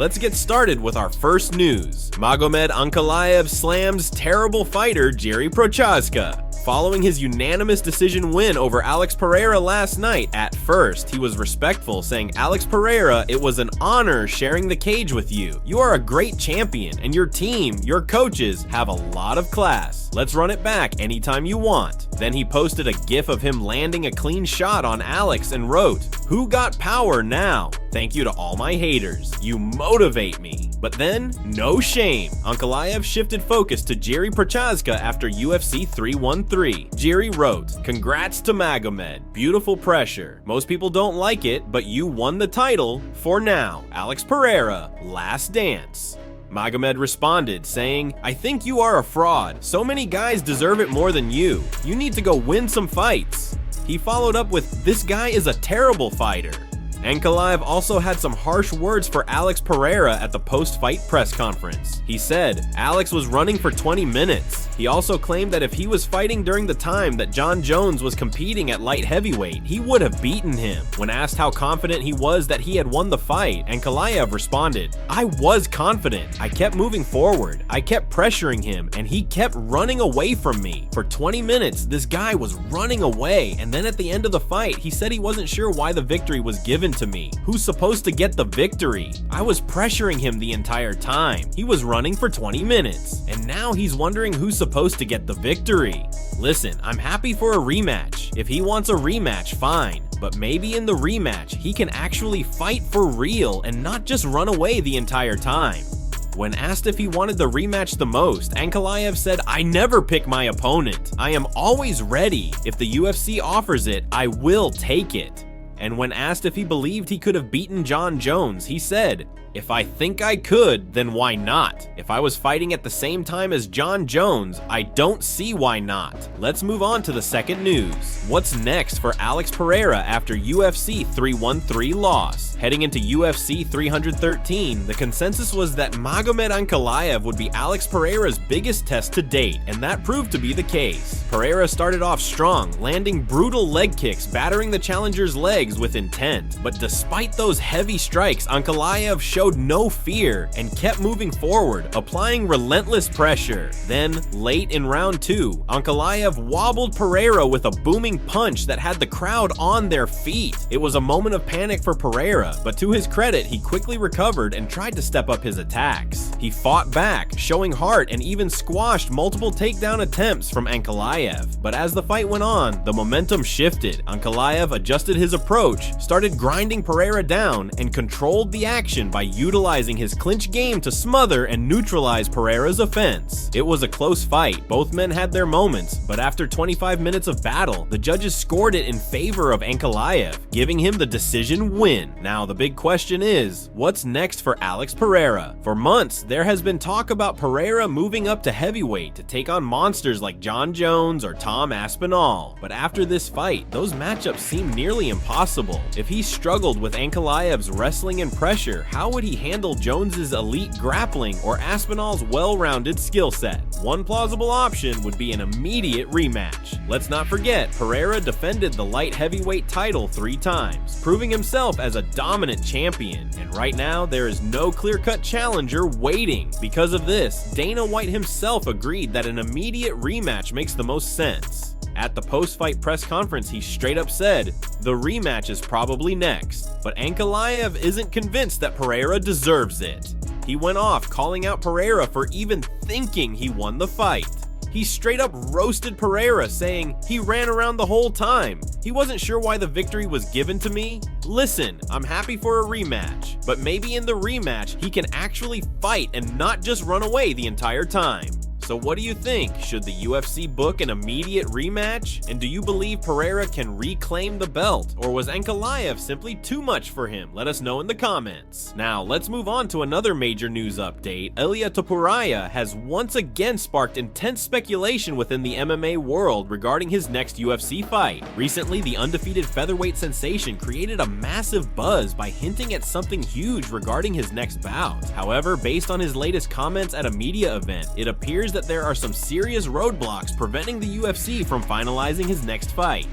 Let's get started with our first news. Magomed Ankalaev slams terrible fighter Jiri Procházka. Following his unanimous decision win over Alex Pereira last night, at first, he was respectful, saying, "Alex Pereira, it was an honor sharing the cage with you. You are a great champion, and your team, your coaches, have a lot of class. Let's run it back anytime you want." Then he posted a gif of him landing a clean shot on Alex and wrote, "Who got power now? Thank you to all my haters. You motivate me." But then, no shame. Ankalaev shifted focus to Jiri Procházka after UFC 313. Jiri wrote, "Congrats to Magomed. Beautiful pressure. Most people don't like it, but you won the title. For now, Alex Pereira, last dance." Magomed responded, saying, "I think you are a fraud. So many guys deserve it more than you. You need to go win some fights." He followed up with, "This guy is a terrible fighter." Ankalaev also had some harsh words for Alex Pereira at the post-fight press conference. He said, "Alex was running for 20 minutes. He also claimed that if he was fighting during the time that Jon Jones was competing at light heavyweight, he would have beaten him." When asked how confident he was that he had won the fight, Ankalaev responded, "I was confident. I kept moving forward. I kept pressuring him, and he kept running away from me. For 20 minutes, this guy was running away, and then at the end of the fight, he said he wasn't sure why the victory was given to me. Who's supposed to get the victory? I was pressuring him the entire time. He was running for 20 minutes, and now he's wondering who's supposed to get the victory. Listen, I'm happy for a rematch. If he wants a rematch, fine. But maybe in the rematch, he can actually fight for real and not just run away the entire time." When asked if he wanted the rematch the most, Ankalaev said, "I never pick my opponent. I am always ready. If the UFC offers it, I will take it." And when asked if he believed he could have beaten Jon Jones, he said, "If I think I could, then why not? If I was fighting at the same time as Jon Jones, I don't see why not." Let's move on to the second news. What's next for Alex Pereira after UFC 313 loss? Heading into UFC 313, the consensus was that Magomed Ankalaev would be Alex Pereira's biggest test to date, and that proved to be the case. Pereira started off strong, landing brutal leg kicks, battering the challenger's legs with intent. But despite those heavy strikes, Ankalaev showed no fear and kept moving forward, applying relentless pressure. Then, late in round 2, Ankalaev wobbled Pereira with a booming punch that had the crowd on their feet. It was a moment of panic for Pereira, but to his credit, he quickly recovered and tried to step up his attacks. He fought back, showing heart, and even squashed multiple takedown attempts from Ankalaev. But as the fight went on, the momentum shifted. Ankalaev adjusted his approach, started grinding Pereira down, and controlled the action by utilizing his clinch game to smother and neutralize Pereira's offense. It was a close fight. Both men had their moments, but after 25 minutes of battle, the judges scored it in favor of Ankalaev, giving him the decision win. Now, the big question is, what's next for Alex Pereira? For months, there has been talk about Pereira moving up to heavyweight to take on monsters like Jon Jones or Tom Aspinall. But after this fight, those matchups seem nearly impossible. If he struggled with Ankalaev's wrestling and pressure, how would he handle Jones's elite grappling or Aspinall's well-rounded skill set? One plausible option would be an immediate rematch. Let's not forget, Pereira defended the light heavyweight title 3 times, proving himself as a dominant champion, and right now there is no clear-cut challenger waiting. Because of this, Dana White himself agreed that an immediate rematch makes the most sense. At the post-fight press conference, he straight up said, "The rematch is probably next," but Ankalaev isn't convinced that Pereira deserves it. He went off calling out Pereira for even thinking he won the fight. He straight up roasted Pereira, saying, "He ran around the whole time. He wasn't sure why the victory was given to me. Listen, I'm happy for a rematch, but maybe in the rematch, he can actually fight and not just run away the entire time." So what do you think? Should the UFC book an immediate rematch? And do you believe Pereira can reclaim the belt? Or was Ankalaev simply too much for him? Let us know in the comments. Now, let's move on to another major news update. Ilia Topuria has once again sparked intense speculation within the MMA world regarding his next UFC fight. Recently, the undefeated featherweight sensation created a massive buzz by hinting at something huge regarding his next bout. However, based on his latest comments at a media event, it appears that there are some serious roadblocks preventing the UFC from finalizing his next fight.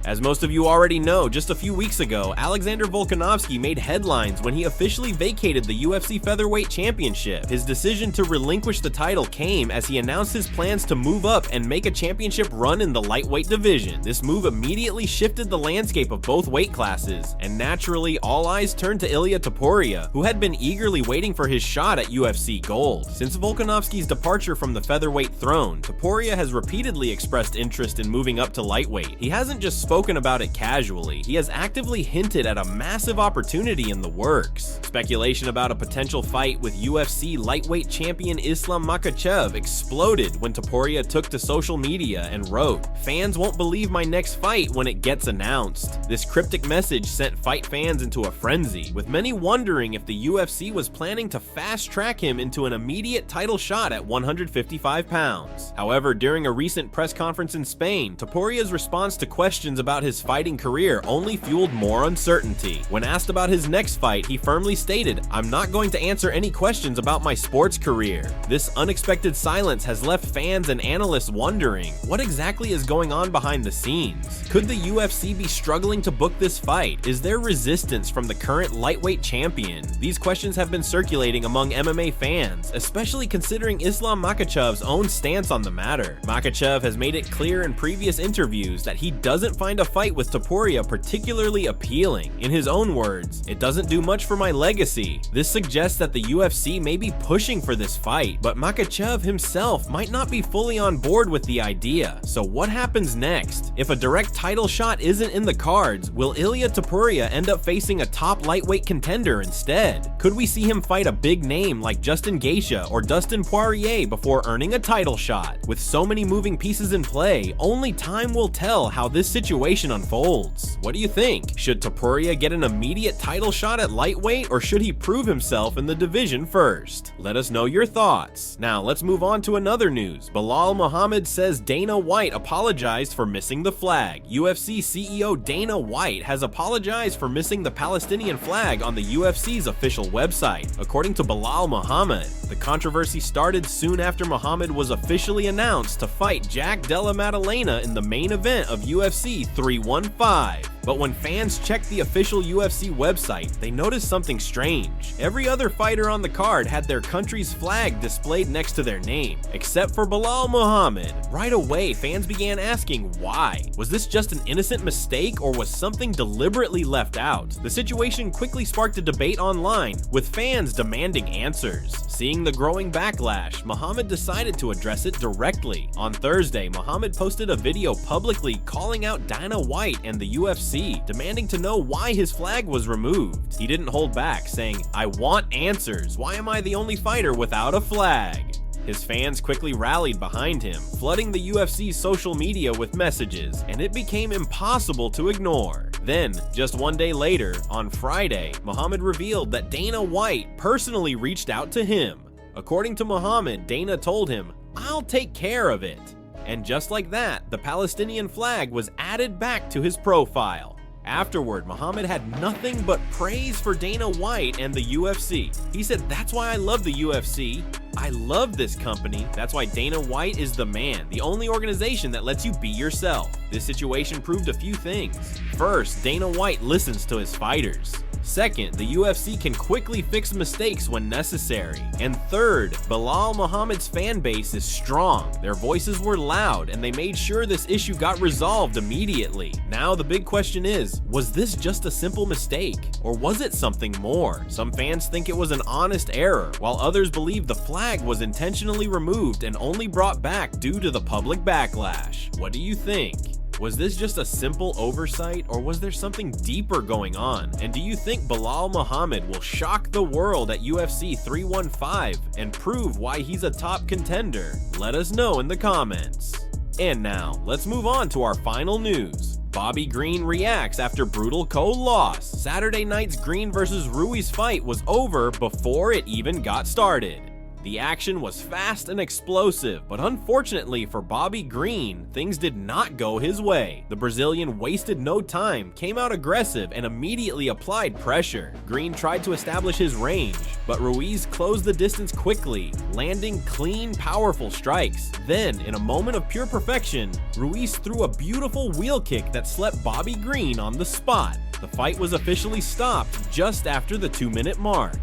As most of you already know, just a few weeks ago, Alexander Volkanovski made headlines when he officially vacated the UFC Featherweight Championship. His decision to relinquish the title came as he announced his plans to move up and make a championship run in the lightweight division. This move immediately shifted the landscape of both weight classes, and naturally, all eyes turned to Ilia Topuria, who had been eagerly waiting for his shot at UFC Gold. Since Volkanovski's departure from the featherweight throne, Topuria has repeatedly expressed interest in moving up to lightweight. He hasn't just spoken about it casually, he has actively hinted at a massive opportunity in the works. Speculation about a potential fight with UFC lightweight champion Islam Makhachev exploded when Topuria took to social media and wrote, "Fans won't believe my next fight when it gets announced." This cryptic message sent fight fans into a frenzy, with many wondering if the UFC was planning to fast-track him into an immediate title shot at 155 pounds. However, during a recent press conference in Spain, Topuria's response to questions about his fighting career only fueled more uncertainty. When asked about his next fight, he firmly stated, "I'm not going to answer any questions about my sports career." This unexpected silence has left fans and analysts wondering, what exactly is going on behind the scenes? Could the UFC be struggling to book this fight? Is there resistance from the current lightweight champion? These questions have been circulating among MMA fans, especially considering Islam Makhachev's own stance on the matter. Makhachev has made it clear in previous interviews that he doesn't find a fight with Topuria particularly appealing. In his own words, "It doesn't do much for my legacy." This suggests that the UFC may be pushing for this fight, but Makhachev himself might not be fully on board with the idea. So what happens next? If a direct title shot isn't in the cards, will Ilia Topuria end up facing a top lightweight contender instead? Could we see him fight a big name like Justin Gaethje or Dustin Poirier before earning a title shot? With so many moving pieces in play, only time will tell how this situation unfolds. What do you think? Should Topuria get an immediate title shot at lightweight, or should he prove himself in the division first? Let us know your thoughts. Now let's move on to another news. Bilal Muhammad says Dana White apologized for missing the flag. UFC CEO Dana White has apologized for missing the Palestinian flag on the UFC's official website. According to Bilal Muhammad, the controversy started soon after Muhammad was officially announced to fight Jack Della Maddalena in the main event of UFC 315. But when fans checked the official UFC website, they noticed something strange. Every other fighter on the card had their country's flag displayed next to their name, except for Bilal Muhammad. Right away, fans began asking why. Was this just an innocent mistake, or was something deliberately left out? The situation quickly sparked a debate online, with fans demanding answers. Seeing the growing backlash, Muhammad decided to address it directly. On Thursday, Muhammad posted a video publicly calling out Dana White and the UFC, demanding to know why his flag was removed. He didn't hold back, saying, "I want answers. Why am I the only fighter without a flag?" His fans quickly rallied behind him, flooding the UFC's social media with messages, and it became impossible to ignore. Then, just one day later, on Friday, Muhammad revealed that Dana White personally reached out to him. According to Muhammad, Dana told him, "I'll take care of it." And just like that, the Palestinian flag was added back to his profile. Afterward, Muhammad had nothing but praise for Dana White and the UFC. He said, "That's why I love the UFC. I love this company. That's why Dana White is the man, the only organization that lets you be yourself." This situation proved a few things. First, Dana White listens to his fighters. Second, the UFC can quickly fix mistakes when necessary. And third, Bilal Muhammad's fan base is strong. Their voices were loud, and they made sure this issue got resolved immediately. Now the big question is, was this just a simple mistake? Or was it something more? Some fans think it was an honest error, while others believe the flag was intentionally removed and only brought back due to the public backlash. What do you think? Was this just a simple oversight, or was there something deeper going on? And do you think Bilal Muhammad will shock the world at UFC 315 and prove why he's a top contender? Let us know in the comments. And now, let's move on to our final news. Bobby Green reacts after brutal co-loss. Saturday night's Green vs. Ruiz fight was over before it even got started. The action was fast and explosive, but unfortunately for Bobby Green, things did not go his way. The Brazilian wasted no time, came out aggressive, and immediately applied pressure. Green tried to establish his range, but Ruiz closed the distance quickly, landing clean, powerful strikes. Then, in a moment of pure perfection, Ruiz threw a beautiful wheel kick that slept Bobby Green on the spot. The fight was officially stopped just after the 2-minute mark.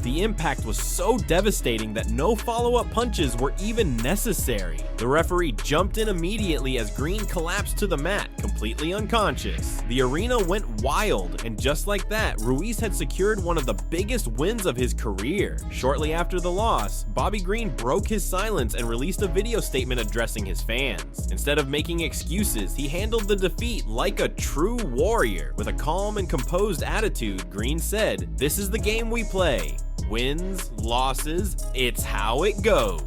The impact was so devastating that no follow-up punches were even necessary. The referee jumped in immediately as Green collapsed to the mat, completely unconscious. The arena went wild, and just like that, Ruiz had secured one of the biggest wins of his career. Shortly after the loss, Bobby Green broke his silence and released a video statement addressing his fans. Instead of making excuses, he handled the defeat like a true warrior. With a calm and composed attitude, Green said, "This is the game we play. Wins, losses, it's how it goes."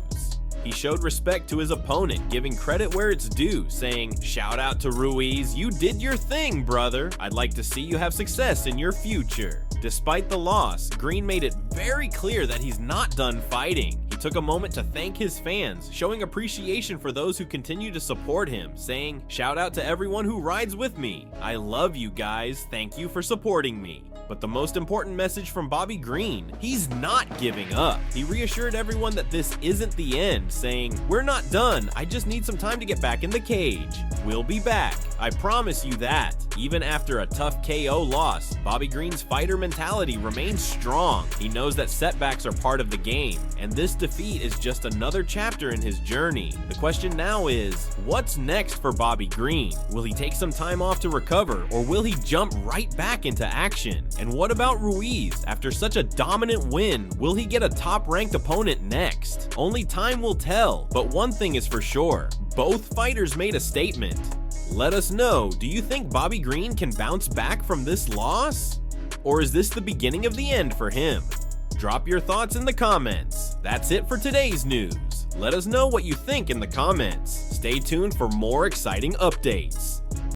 He showed respect to his opponent, giving credit where it's due, saying, "Shout out to Ruiz, you did your thing, brother. I'd like to see you have success in your future." Despite the loss, Green made it very clear that he's not done fighting. He took a moment to thank his fans, showing appreciation for those who continue to support him, saying, "Shout out to everyone who rides with me. I love you guys. Thank you for supporting me." But the most important message from Bobby Green, he's not giving up. He reassured everyone that this isn't the end, saying, "We're not done. I just need some time to get back in the cage. We'll be back. I promise you that." Even after a tough KO loss, Bobby Green's fighter mentality remains strong. He knows that setbacks are part of the game, and this defeat is just another chapter in his journey. The question now is, what's next for Bobby Green? Will he take some time off to recover, or will he jump right back into action? And what about Ruiz? After such a dominant win, will he get a top-ranked opponent next? Only time will tell, but one thing is for sure, both fighters made a statement. Let us know, do you think Bobby Green can bounce back from this loss? Or is this the beginning of the end for him? Drop your thoughts in the comments. That's it for today's news. Let us know what you think in the comments. Stay tuned for more exciting updates.